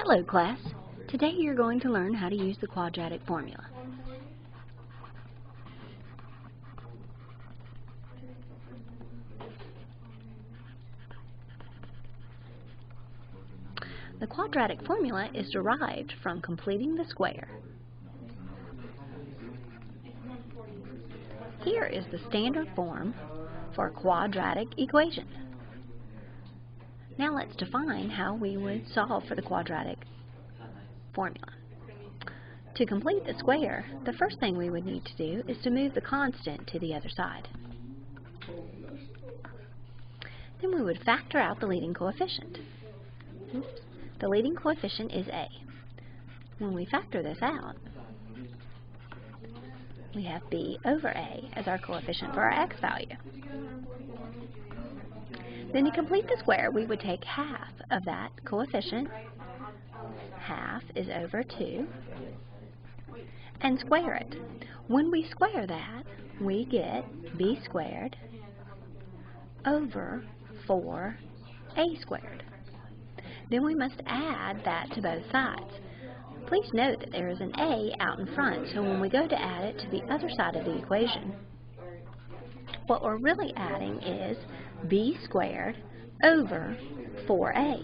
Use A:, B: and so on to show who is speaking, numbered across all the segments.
A: Hello class. Today you're going to learn how to use the quadratic formula. The quadratic formula is derived from completing the square. Here is the standard form for a quadratic equation. Now let's define how we would solve for the quadratic formula. To complete the square, the first thing we would need to do is to move the constant to the other side. Then we would factor out the leading coefficient. The leading coefficient is a. When we factor this out, we have b over a as our coefficient for our x value. Then to complete the square, we would take half of that coefficient, half is over 2, and square it. When we square that, we get b squared over 4a squared. Then we must add that to both sides. Please note that there is an a out in front, so when we go to add it to the other side of the equation, what we're really adding is b squared over 4a.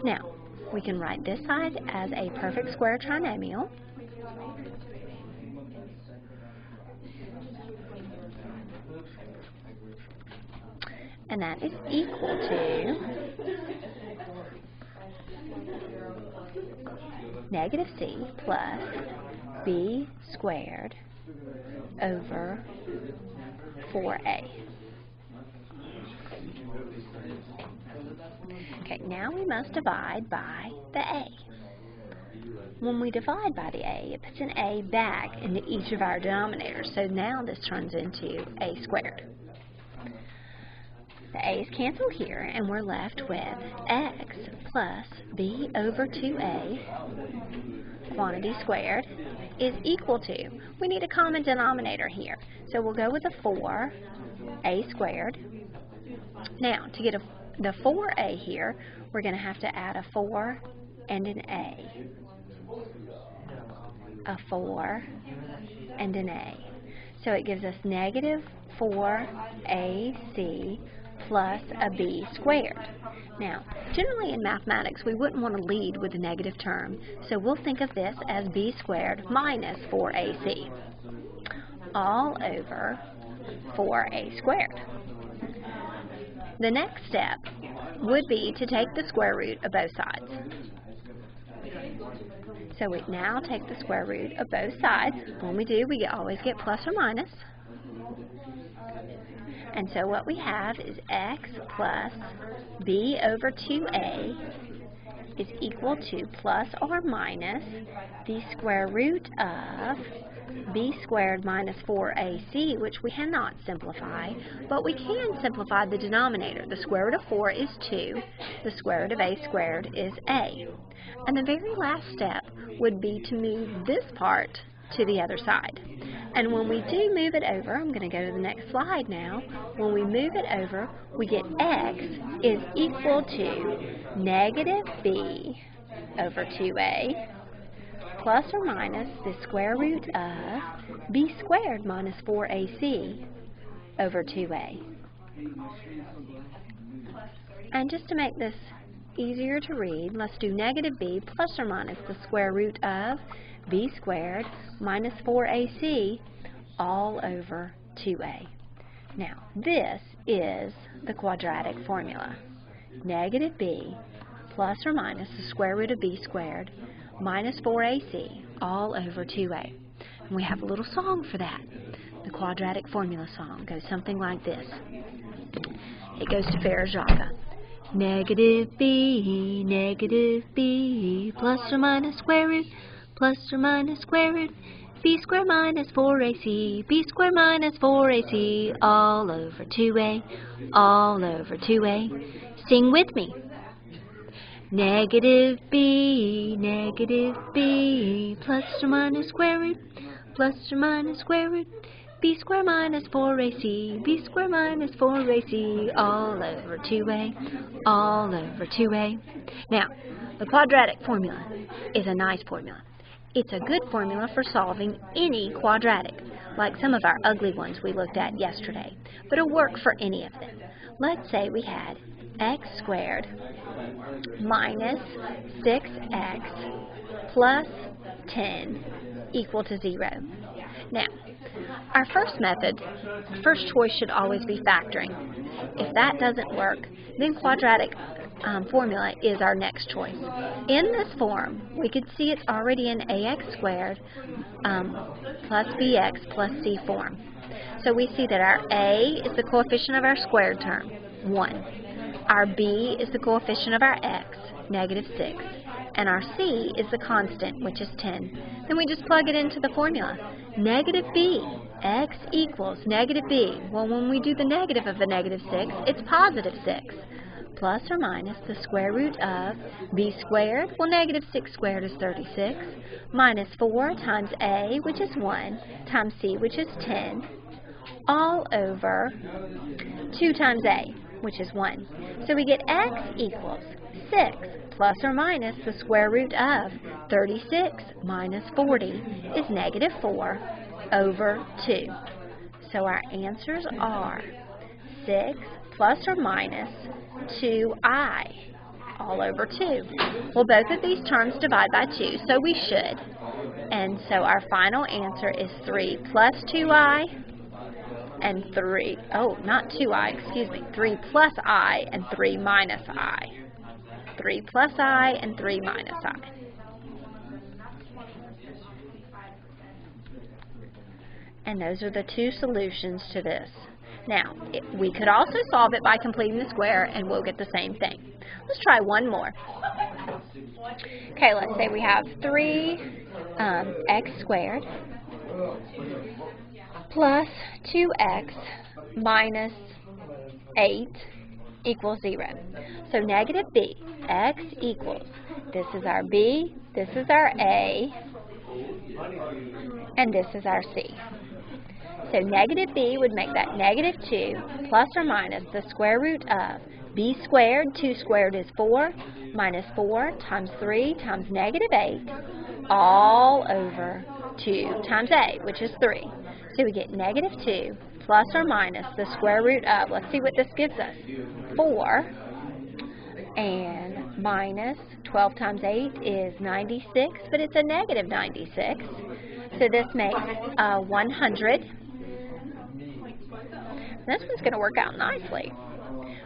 A: Now, we can write this side as a perfect square trinomial. And that is equal to negative c plus b squared over 4a. Okay, now we must divide by the a. When we divide by the a, it puts an a back into each of our denominators, so now this turns into a squared. The a's cancel here, and we're left with x plus b over 2a, quantity squared, is equal to, we need a common denominator here, so we'll go with a 4a squared. Now, to get the 4a here, we're going to have to add a 4 and an a. A 4 and an a. So it gives us negative 4ac plus a b squared. Now, generally in mathematics, we wouldn't want to lead with a negative term, so we'll think of this as b squared minus 4ac, all over 4a squared. The next step would be to take the square root of both sides. So we now take the square root of both sides. When we do, we always get plus or minus. And so what we have is x plus b over 2a is equal to plus or minus the square root of b squared minus 4ac, which we cannot simplify, but we can simplify the denominator. The square root of 4 is 2, the square root of a squared is a. And the very last step would be to move this part to the other side. And when we do move it over, I'm going to go to the next slide now, when we move it over, we get x is equal to negative b over 2a plus or minus the square root of b squared minus 4ac over 2a. And just to make this easier to read, let's do negative b plus or minus the square root of b squared minus 4ac all over 2a. Now, this is the quadratic formula. Negative b plus or minus the square root of b squared minus 4ac all over 2a. And we have a little song for that. The quadratic formula song goes something like this. It goes to Farajaka. Negative b, plus or minus square root, plus or minus square root, b squared minus 4ac, b squared minus 4ac, all over 2a, all over 2a. Sing with me. Negative b, plus or minus square root, b squared minus 4ac, b squared minus 4ac, all over 2a, all over 2a. Now, the quadratic formula is a nice formula. It's a good formula for solving any quadratic, like some of our ugly ones we looked at yesterday, but it'll work for any of them. Let's say we had x squared minus 6x plus 10 equal to 0. Now, our first choice should always be factoring. If that doesn't work, then quadratic formula is our next choice. In this form, we could see it's already in ax squared plus bx plus c form. So we see that our a is the coefficient of our squared term, 1. Our b is the coefficient of our x, -6. And our c is the constant, which is 10. Then we just plug it into the formula. Negative b, x equals negative b. Well, when we do the negative of the -6, it's positive 6. Plus or minus the square root of b squared, well, -6 squared is 36, minus 4 times a, which is 1, times c, which is 10, all over 2 times a, which is 1. So we get x equals 6 plus or minus the square root of 36 minus 40 is -4 over 2. So our answers are 6 plus or minus 2i all over 2. Well, both of these terms divide by 2, so we should. And so our final answer is 3 plus 2i and 3, oh, not 2i, excuse me, 3 plus I and 3 minus I. 3 plus I and 3 minus I. And those are the two solutions to this. Now, we could also solve it by completing the square, and we'll get the same thing. Let's try one more. Okay, let's say we have 3x squared plus 2x minus 8 equals 0. So negative b, x equals, this is our b, this is our a, and this is our c. So negative b would make that -2 plus or minus the square root of b squared, 2 squared is 4, minus 4 times 3 times -8, all over 2 times a, which is 3. So we get -2 plus or minus the square root of, let's see what this gives us, 4, and minus 12 times 8 is 96, but it's a -96. So this makes 100. This one's going to work out nicely.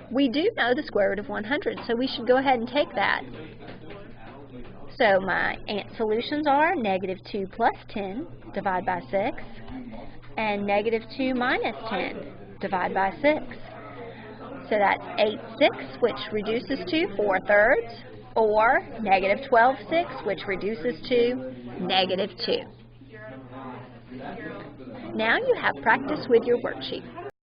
A: We do know the square root of 100, so we should go ahead and take that. So my solutions are -2 plus 10, divide by 6, and -2 minus 10, divide by 6. So that's 8/6, which reduces to 4/3, or -12/6, which reduces to -2. Now you have practice with your worksheet.